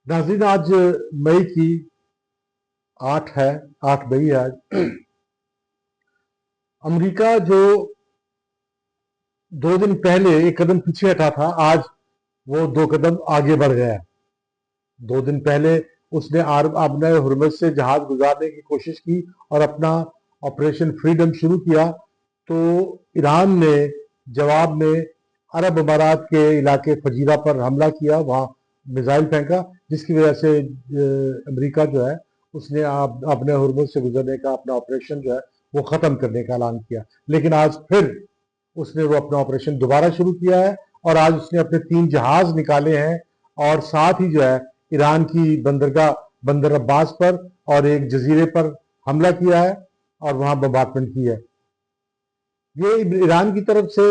नाज़रीन, आज मई की 8 है, 8 मई है आज। अमेरिका जो 2 दिन पहले एक कदम पीछे हटा था, आज वो 2 कदम आगे बढ़ गया है। 2 दिन पहले उसने आबना हुर्मुज़ से जहाज गुजारने की कोशिश की और अपना ऑपरेशन फ्रीडम शुरू किया, तो ईरान ने जवाब में अरब अमारात के इलाके फजीरा पर हमला किया, वहाँ मिसाइल फेंका, जिसकी वजह से अमेरिका जो है उसने अपने हुर्मुज़ से गुजरने का अपना ऑपरेशन जो है वो ख़त्म करने का ऐलान किया। लेकिन आज फिर उसने वो अपना ऑपरेशन दोबारा शुरू किया है और आज उसने अपने 3 जहाज निकाले हैं और साथ ही जो है ईरान की बंदरगाह बंदर अब्बास पर और एक जजीरे पर हमला किया है और वहां बम्बार्टमेंट की है। ये ईरान की तरफ से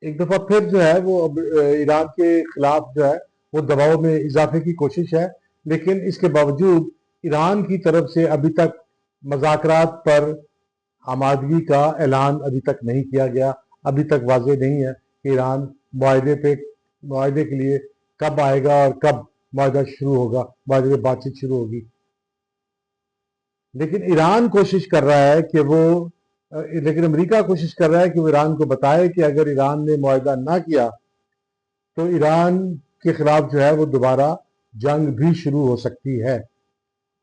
एक दफा फिर जो है वो ईरान के खिलाफ जो है वो दबाव में इजाफे की कोशिश है, लेकिन इसके बावजूद ईरान की तरफ से अभी तक मज़ाकरात पर आमादगी का ऐलान अभी तक नहीं किया गया। अभी तक वाज़ेह नहीं है कि ईरान मुआहदे के लिए कब आएगा और कब मुआहदा शुरू होगा, मुआहदे पे बातचीत शुरू होगी। लेकिन ईरान कोशिश कर रहा है कि वो लेकिन अमेरिका कोशिश कर रहा है कि वो ईरान को बताए कि अगर ईरान ने मुआहदा ना किया तो ईरान के खिलाफ जो है वो दोबारा जंग भी शुरू हो सकती है।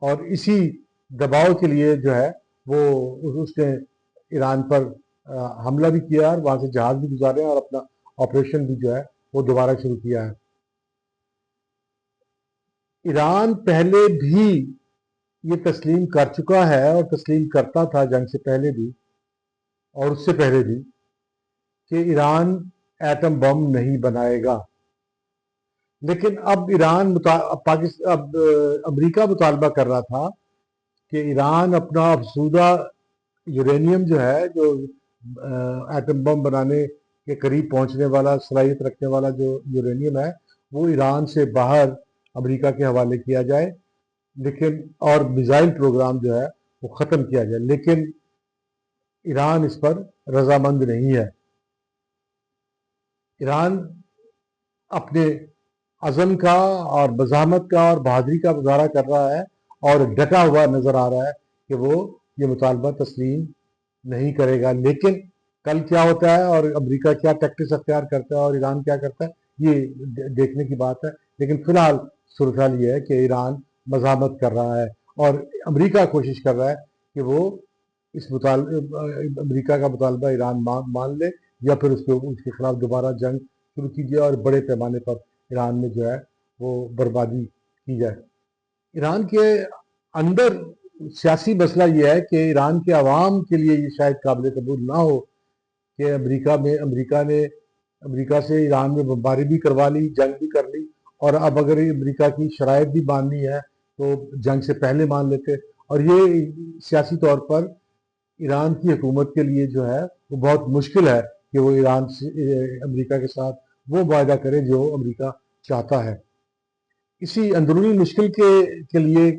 और इसी दबाव के लिए जो है वो उसने ईरान पर हमला भी किया और वहां से जहाज भी गुजारे और अपना ऑपरेशन भी जो है वो दोबारा शुरू किया है। ईरान पहले भी ये तस्लीम कर चुका है और तस्लीम करता था जंग से पहले भी और उससे पहले भी कि ईरान एटम बम नहीं बनाएगा। लेकिन अब अमेरिका मुतालबा कर रहा था कि ईरान अपना अफसूदा यूरेनियम जो है, जो एटम बम बनाने के करीब पहुंचने वाला सलाहियत रखने वाला जो यूरेनियम है, वो ईरान से बाहर अमेरिका के हवाले किया जाए, लेकिन और मिसाइल प्रोग्राम जो है वो ख़त्म किया जाए। लेकिन ईरान इस पर रजामंद नहीं है। ईरान अपने अज़म का और बज़ामत का और बहादुरी का मुजाहरा कर रहा है और डटा हुआ नज़र आ रहा है कि वो ये मुतालबा तस्लीम नहीं करेगा। लेकिन कल क्या होता है और अमेरिका क्या टैक्टिक्स अख्तियार करता है और ईरान क्या करता है, ये देखने की बात है। लेकिन फिलहाल सूरत हाल ये है कि ईरान मज़ामत कर रहा है और अमेरिका कोशिश कर रहा है कि वो अमेरिका का मुतालबा ईरान मान ले या फिर उसके खिलाफ दोबारा जंग शुरू कीजिए और बड़े पैमाने पर ईरान में जो है वो बर्बादी की जाए। ईरान के अंदर सियासी मसला ये है कि ईरान के अवाम के लिए ये शायद काबिल कबूल ना हो कि अमेरिका से ईरान में बमबारी भी करवा ली, जंग भी कर ली, और अब अगर अमेरिका की शराइत भी माननी है तो जंग से पहले मान लेते। और ये सियासी तौर पर ईरान की हुकूमत के लिए जो है वो बहुत मुश्किल है कि वो ईरान से अमेरिका के साथ वो वायदा करे जो अमेरिका चाहता है। इसी अंदरूनी मुश्किल के लिए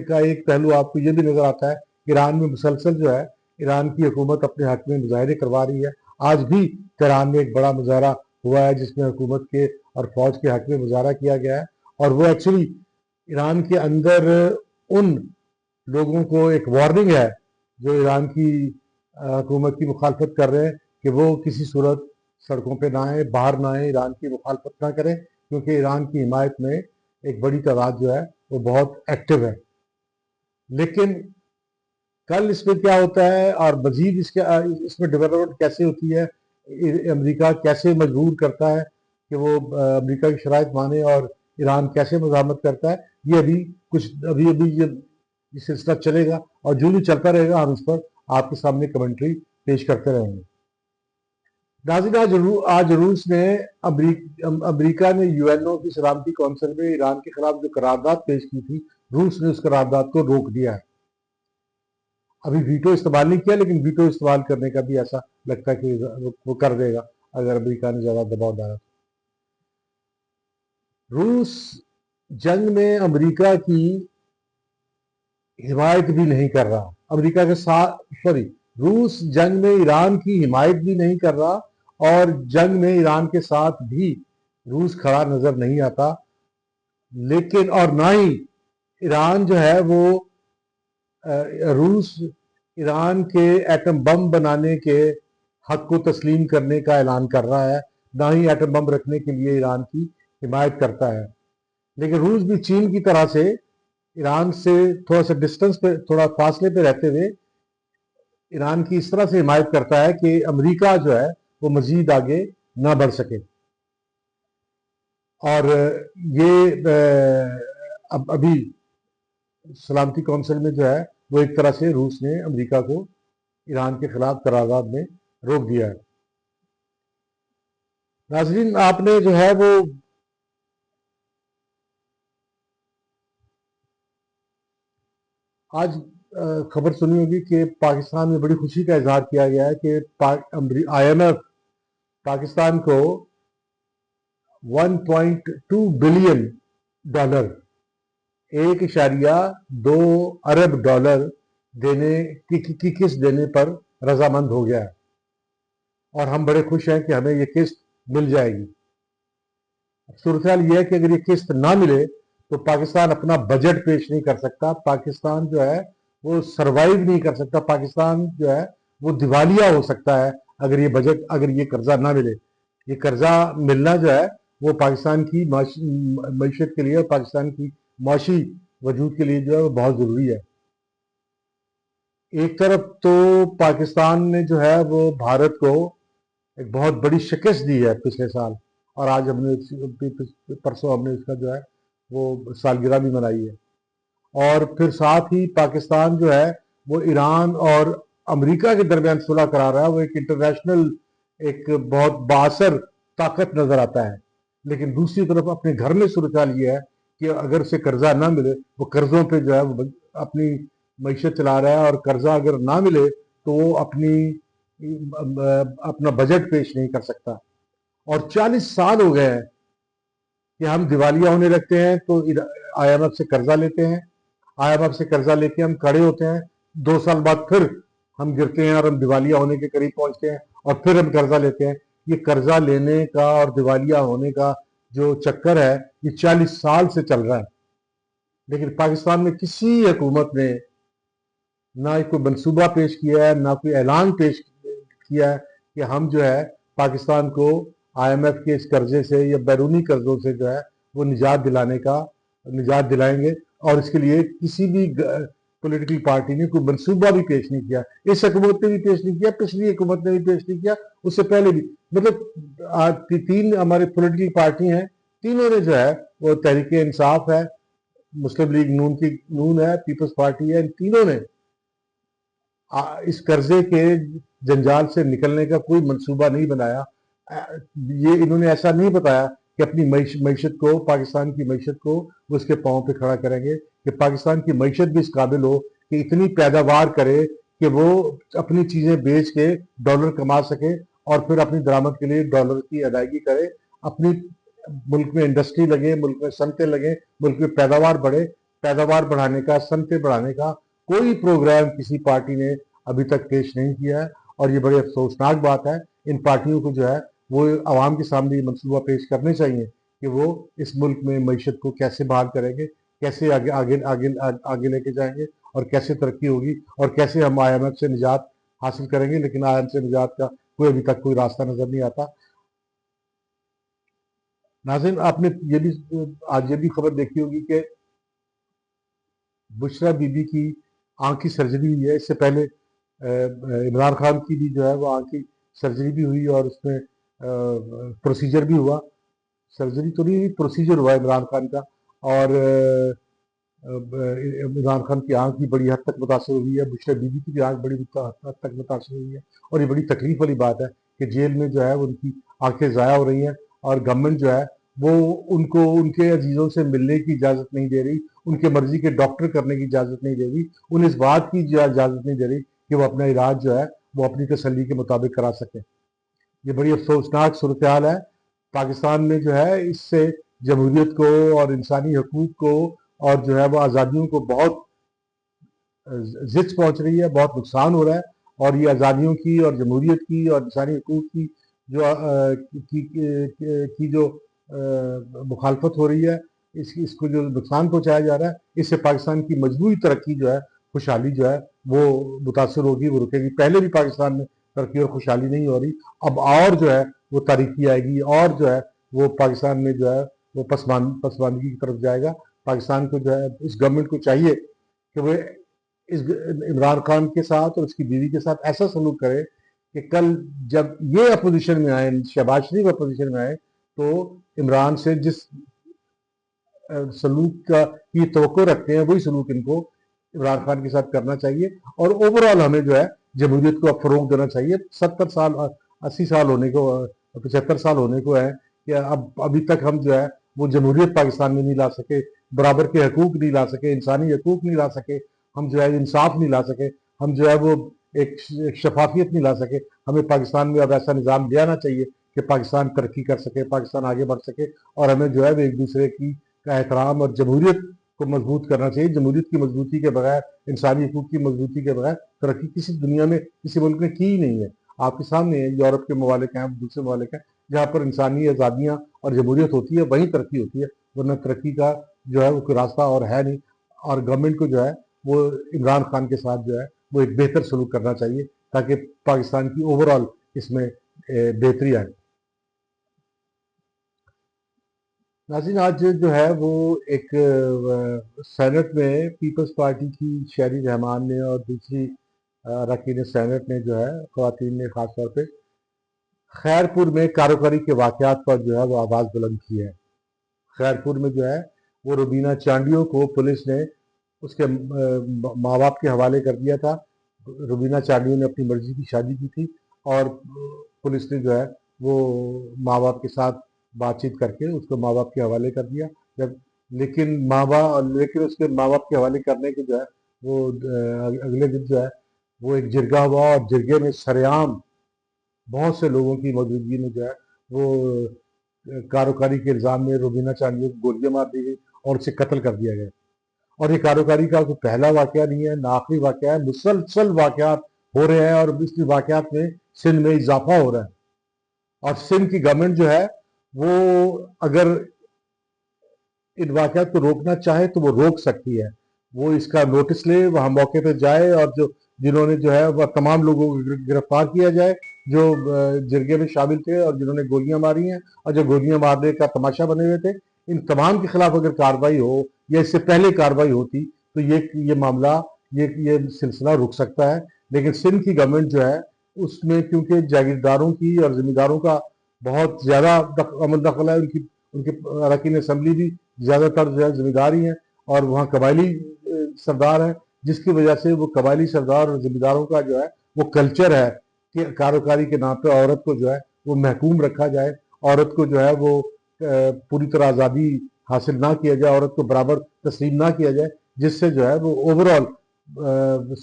का एक पहलू आपको ये भी नज़र आता है कि ईरान में मुसलसल जो है ईरान की हुकूमत अपने हक में मुजाहरे करवा रही है। आज भी तेहरान में एक बड़ा मुजाहरा हुआ है जिसमें हुकूमत के और फौज के हक में मुजाहरा किया गया है, और वो एक्चुअली ईरान के अंदर उन लोगों को एक वार्निंग है जो ईरान की हुकूमत की मुखालफत कर रहे हैं कि वो किसी सूरत सड़कों पे ना आए, बाहर ना आए, ईरान की मुखालफत ना करें, क्योंकि ईरान की हिमायत में एक बड़ी तादाद जो है वो बहुत एक्टिव है। लेकिन कल इसमें क्या होता है और मजीद इसमें डेवलपमेंट कैसे होती है, अमेरिका कैसे मजबूर करता है कि वो अमेरिका की शराइत माने और ईरान कैसे मज़ामत करता है, ये अभी अभी ये सिलसिला चलेगा और जो भी चलता रहेगा हम इस पर आपके सामने कमेंट्री पेश करते रहेंगे। नाज़रीन, आज रूस ने अमेरिका ने यूएनओ की सलामती कौंसिल में ईरान के खिलाफ जो करारदाद पेश की थी, रूस ने उस करारदाद को रोक दिया है। अभी वीटो इस्तेमाल नहीं किया, लेकिन वीटो इस्तेमाल करने का भी ऐसा लगता है कि वो कर देगा अगर अमेरिका ने ज्यादा दबाव डाला। रूस जंग में अमेरिका की हिमायत भी नहीं कर रहा, अमेरिका के साथ रूस जंग में ईरान की हिमायत भी नहीं कर रहा और जंग में ईरान के साथ भी रूस खड़ा नजर नहीं आता। लेकिन और ना ही ईरान जो है वो रूस ईरान के एटम बम बनाने के हक को तस्लीम करने का ऐलान कर रहा है, ना ही एटम बम रखने के लिए ईरान की हिमायत करता है। लेकिन रूस भी चीन की तरह से ईरान से थोड़ा सा डिस्टेंस पे, थोड़ा फासले पे रहते हुए ईरान की इस तरह से हिमायत करता है कि अमेरिका जो है वो मजीद आगे ना बढ़ सके। और ये अब अभी सलामती कौंसिल में जो है वो एक तरह से रूस ने अमेरिका को ईरान के खिलाफ करारदाद में रोक दिया है। नाजरीन, आपने जो है वो आज खबर सुनी होगी कि पाकिस्तान में बड़ी खुशी का इजहार किया गया है कि IMF पाकिस्तान को $1.2 बिलियन 1.2 अरब डॉलर देने की किस्त देने पर रजामंद हो गया है, और हम बड़े खुश हैं कि हमें ये किस्त मिल जाएगी। सूरत हाल ये है कि अगर ये किस्त ना मिले तो पाकिस्तान अपना बजट पेश नहीं कर सकता, पाकिस्तान जो है वो सरवाइव नहीं कर सकता, पाकिस्तान जो है वो दिवालिया हो सकता है अगर ये कर्जा ना मिले। ये कर्जा मिलना जो है वो पाकिस्तान की मईशत के लिए और पाकिस्तान की माशी वजूद के लिए जो है वो बहुत ज़रूरी है। एक तरफ तो पाकिस्तान ने जो है वो भारत को एक बहुत बड़ी शिकस्त दी है पिछले साल, और आज परसों हमने इसका जो है वो सालगिरह भी मनाई है। और फिर साथ ही पाकिस्तान जो है वो ईरान और अमेरिका के दरमियान सुलह करा रहा है, वो एक इंटरनेशनल एक बहुत बासर ताकत नजर आता है। लेकिन दूसरी तरफ अपने घर में सूरत हाल ये है कि अगर उसे कर्जा ना मिले, वो कर्जों पे जो है वो अपनी मईशत चला रहा है, और कर्जा अगर ना मिले तो वो अपना बजट पेश नहीं कर सकता। और 40 साल हो गए हैं कि हम दिवालिया होने लगते हैं तो IMF से कर्जा लेते हैं, IMF से कर्जा लेके हम खड़े होते हैं, 2 साल बाद फिर हम गिरते हैं और हम दिवालिया होने के करीब पहुंचते हैं, और फिर हम कर्जा लेते हैं। ये कर्जा लेने का और दिवालिया होने का जो चक्कर है ये 40 साल से चल रहा है। लेकिन पाकिस्तान में किसी हुकूमत ने ना कोई मनसूबा पेश किया है, ना कोई ऐलान पेश किया है कि हम जो है पाकिस्तान को IMF के इस कर्जे से या बैरूनी कर्जों से जो है वो निजात दिलाएंगे। और इसके लिए किसी भी पॉलिटिकल पार्टी ने कोई मनसूबा भी पेश नहीं किया। इस हुकूमत ने भी पेश नहीं किया, पिछली हुकूमत ने भी पेश नहीं किया, उससे पहले भी। मतलब 3 हमारे पॉलिटिकल पार्टी हैं, तीनों ने जो है वो तहरीक इंसाफ है, मुस्लिम लीग नून है, पीपल्स पार्टी है, इन तीनों ने इस कर्जे के जंजाल से निकलने का कोई मंसूबा नहीं बनाया। ये इन्होंने ऐसा नहीं बताया कि अपनी मईशत को, पाकिस्तान की मईशत को वो उसके पांव पे खड़ा करेंगे, कि पाकिस्तान की मईशत भी इस काबिल हो कि इतनी पैदावार करे कि वो अपनी चीजें बेच के डॉलर कमा सके और फिर अपनी दरामद के लिए डॉलर की अदायगी करे। अपनी मुल्क में इंडस्ट्री लगे, मुल्क में सनतें लगे, मुल्क में पैदावार बढ़े। पैदावार बढ़ाने का, सनतें बढ़ाने का कोई प्रोग्राम किसी पार्टी ने अभी तक पेश नहीं किया है, और ये बड़ी अफसोसनाक बात है। इन पार्टियों को जो है वो आवाम के सामने ये मनसूबा पेश करने चाहिए कि वो इस मुल्क में मईशत को कैसे बहाल करेंगे, कैसे आगे आगे आगे आगे लेके जाएंगे, और कैसे तरक्की होगी, और कैसे हम IMF से निजात हासिल करेंगे। लेकिन IMF से निजात का कोई अभी तक कोई रास्ता नजर नहीं आता। नाज़रीन, आपने आज ये भी खबर देखी होगी कि बुशरा बीबी की आंख की सर्जरी हुई है। इससे पहले इमरान खान की भी जो है वो आंख की सर्जरी भी हुई, और उसमें प्रोसीजर भी हुआ। सर्जरी तो नहीं हुई, प्रोसीजर हुआ इमरान खान का, और इमरान खान की आंख भी बड़ी हद तक मुतासर हुई है, बुशरा बीबी की भी आंख बड़ी हद तक मुतासर हुई है। और ये बड़ी तकलीफ वाली बात है कि जेल में जो है उनकी आंखें ज़ाया हो रही हैं, और गवर्नमेंट जो है वो उनको उनके अजीज़ों से मिलने की इजाज़त नहीं दे रही, उनके मर्जी के डॉक्टर करने की इजाज़त नहीं दे रही, उन्हें इस बात की इजाज़त नहीं दे रही कि वो अपना इलाज जो है वो अपनी तसल्ली के मुताबिक करा सकें। ये बड़ी अफसोसनाक सूरत हाल है। पाकिस्तान में जो है इससे जमहूरियत को और इंसानी हकूक़ को और जो है वो आज़ादियों को बहुत ज़िच पहुँच रही है, बहुत नुकसान हो रहा है। और ये आज़ादियों की और जमहूरियत की और इंसानी हकूक़ की जो मुखालफत हो रही है, اس کو جو نقصان پہنچایا جا رہا ہے، اس سے پاکستان کی مجموعی ترقی جو ہے، خوشحالی جو ہے وہ متاثر ہوگی، وہ رکے گی۔ پہلے بھی پاکستان میں ترقی اور خوشحالی نہیں ہو رہی، اب اور جو ہے وہ تاریکی آئے گی، اور جو ہے وہ پاکستان میں جو ہے وہ پسماندگی کی طرف جائے گا۔ پاکستان کو جو ہے اس گورنمنٹ کو چاہیے کہ وہ اس عمران خان کے ساتھ اور اس کی بیوی کے ساتھ ایسا سلوک کرے کہ کل جب یہ اپوزیشن میں آئے، شہباز شریف اپوزیشن میں آئے، تو عمران سے جس سلوک کی توقع رکھتے ہیں وہی سلوک ان کو عمران خان کے ساتھ کرنا چاہیے۔ اور اوورآل ہمیں جو ہے جمہوریت کو اب فروغ دینا چاہیے۔ 70 سال 80 سال ہونے کو 75 سال ہونے کو ہے کہ ابھی تک ہم جو ہے وہ جمہوریت پاکستان میں نہیں لا سکے، برابر کے حقوق نہیں لا سکے، انسانی حقوق نہیں لا سکے، ہم جو ہے انصاف نہیں لا سکے، ہم جو ہے وہ ایک شفافیت نہیں لا سکے۔ ہمیں پاکستان میں اب ایسا نظام لے آنا چاہیے کہ پاکستان ترقی کر سکے، پاکستان آگے بڑھ سکے، اور ہمیں جو ہے وہ ایک دوسرے کا احترام اور جمہوریت کو مضبوط کرنا چاہیے۔ جمہوریت کی مضبوطی کے بغیر، انسانی حقوق کی مضبوطی کے بغیر ترقی کسی دنیا میں کسی ملک نے کی ہی نہیں ہے۔ آپ کے سامنے یورپ کے ممالک ہیں، دوسرے ممالک ہیں جہاں پر انسانی آزادیاں اور جمہوریت ہوتی ہے، وہیں ترقی ہوتی ہے، ورنہ ترقی کا جو ہے وہ کوئی راستہ اور ہے نہیں۔ اور گورنمنٹ کو جو ہے وہ عمران خان کے ساتھ جو ہے وہ ایک بہتر سلوک کرنا چاہیے تاکہ پاکستان کی اوورآل اس میں بہتری آئے۔ ناظرین، آج جو ہے وہ ایک سینٹ میں پیپلز پارٹی کی شہری رحمان نے اور دوسری اراکین سینٹ نے جو ہے، خواتین نے خاص طور پہ خیرپور میں کاروکاری کے واقعات پر جو ہے وہ آواز بلند کی ہے۔ خیرپور میں جو ہے وہ روبینہ چانڈیوں کو پولیس نے اس کے ماں باپ کے حوالے کر دیا تھا۔ روبینہ چانڈیوں نے اپنی مرضی کی شادی کی تھی اور پولیس نے جو ہے وہ ماں باپ کے ساتھ بات چیت کر کے اس کو ماں باپ کے حوالے کر دیا۔ لیکن اس کے ماں باپ کے حوالے کرنے کے جو ہے وہ اگلے دن جو ہے وہ ایک جرگہ ہوا، اور جرگے میں سرعام بہت سے لوگوں کی موجودگی میں جو ہے وہ کاروکاری کے الزام میں روبینہ چانڈیوں کو گولیاں مار دی گئی اور اسے قتل کر دیا گیا۔ اور یہ کاروکاری کا کوئی پہلا واقعہ نہیں ہے، نہ آخری واقعہ ہے، مسلسل واقعات ہو رہے ہیں، اور اس واقعات میں سندھ میں اضافہ ہو رہا ہے۔ اور سندھ کی گورنمنٹ جو ہے وہ اگر ان واقعات کو روکنا چاہے تو وہ روک سکتی ہے۔ وہ اس کا نوٹس لے، وہاں موقع پہ جائے، اور جنہوں نے جو ہے وہ تمام لوگوں کو گرفتار کیا جائے جو جرگے میں شامل تھے اور جنہوں نے گولیاں ماری ہیں اور جو گولیاں مارنے کا تماشا بنے ہوئے تھے، ان تمام کے خلاف اگر کارروائی ہو یا اس سے پہلے کارروائی ہوتی تو یہ معاملہ یہ سلسلہ رک سکتا ہے۔ لیکن سندھ کی گورنمنٹ جو ہے اس میں کیونکہ جاگیرداروں کی اور ذمہ داروں کا بہت زیادہ عمل دخل ہے، ان کے اراکین اسمبلی بھی زیادہ تر جو ہے ذمہ دار ہی ہیں، اور وہاں قبائلی سردار ہیں، جس کی وجہ سے وہ قبائلی سردار اور ذمہ داروں کا جو ہے وہ کلچر ہے کہ کاروکاری کے نام پہ عورت کو جو ہے وہ محکوم رکھا جائے، عورت کو جو ہے وہ پوری طرح آزادی حاصل نہ کیا جائے، عورت کو برابر تسلیم نہ کیا جائے، جس سے جو ہے وہ اوورآل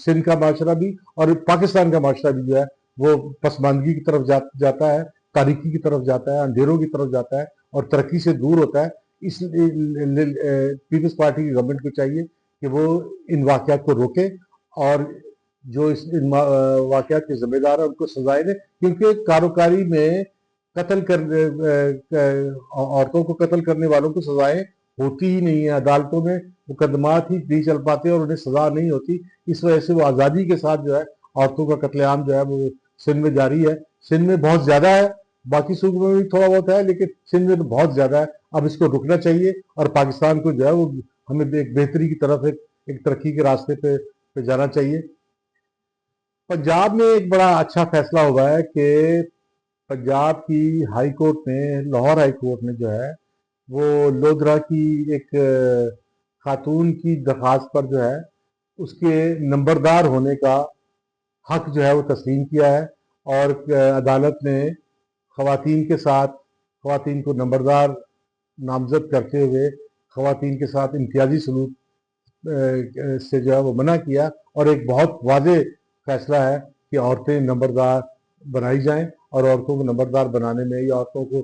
سندھ کا معاشرہ بھی اور پاکستان کا معاشرہ بھی جو ہے وہ پسماندگی کی طرف جاتا ہے، تاریکی کی طرف جاتا ہے، اندھیروں کی طرف جاتا ہے اور ترقی سے دور ہوتا ہے۔ اس پیپلز پارٹی کی گورنمنٹ کو چاہیے کہ وہ ان واقعات کو روکے، اور جو ان واقعات کے ذمہ دار ہیں ان کو سزائیں دیں، کیونکہ کاروکاری میں عورتوں کو قتل کرنے والوں کو سزائیں ہوتی ہی نہیں ہیں۔ عدالتوں میں مقدمات ہی نہیں چل پاتے اور انہیں سزا نہیں ہوتی، اس وجہ سے وہ آزادی کے ساتھ جو ہے عورتوں کا قتل عام جو ہے وہ سندھ میں جاری ہے۔ سندھ میں بہت زیادہ ہے، باقی صوبوں میں بھی تھوڑا بہت ہے، لیکن سندھ میں تو بہت زیادہ ہے۔ اب اس کو رکنا چاہیے اور پاکستان کو جو ہے وہ ہمیں ایک بہتری کی طرف ایک ترقی کے راستے پہ جانا چاہیے۔ پنجاب میں ایک بڑا اچھا فیصلہ ہوا ہے کہ پنجاب کی ہائی کورٹ نے، لاہور ہائی کورٹ نے جو ہے وہ لودھرا کی ایک خاتون کی درخواست پر جو ہے اس کے نمبردار ہونے کا حق جو ہے وہ تسلیم کیا ہے، اور عدالت نے خواتین کو نمبردار نامزد کرتے ہوئے خواتین کے ساتھ امتیازی سلوک سے جو ہے وہ منع کیا، اور ایک بہت واضح فیصلہ ہے کہ عورتیں نمبردار بنائی جائیں، اور عورتوں کو نمبردار بنانے میں یا عورتوں کو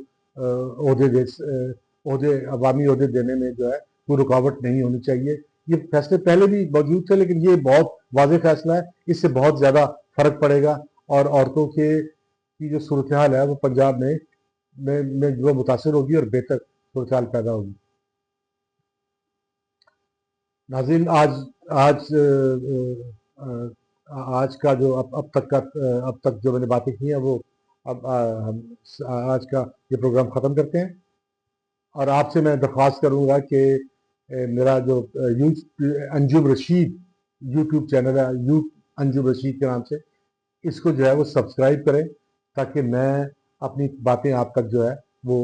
عوامی عہدے دینے میں جو ہے کوئی رکاوٹ نہیں ہونی چاہیے۔ یہ فیصلے پہلے بھی موجود تھے، لیکن یہ بہت واضح فیصلہ ہے، اس سے بہت زیادہ فرق پڑے گا، اور عورتوں کی جو صورتحال ہے وہ پنجاب میں جو متاثر ہوگی اور بہتر صورتحال پیدا ہوگی۔ नाज़रीन आज आज का जो अब तक जो मैंने बातें की हैं वो अब हम आज का ये प्रोग्राम ख़त्म करते हैं और आपसे मैं दरख्वास्त करूँगा कि मेरा जो अंजुम रशीद यूट्यूब चैनल है अंजुम रशीद के नाम से इसको जो है वो सब्सक्राइब करें ताकि मैं अपनी बातें आप तक जो है वो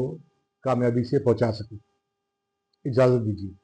कामयाबी से पहुंचा सकूं। इजाज़त दीजिए।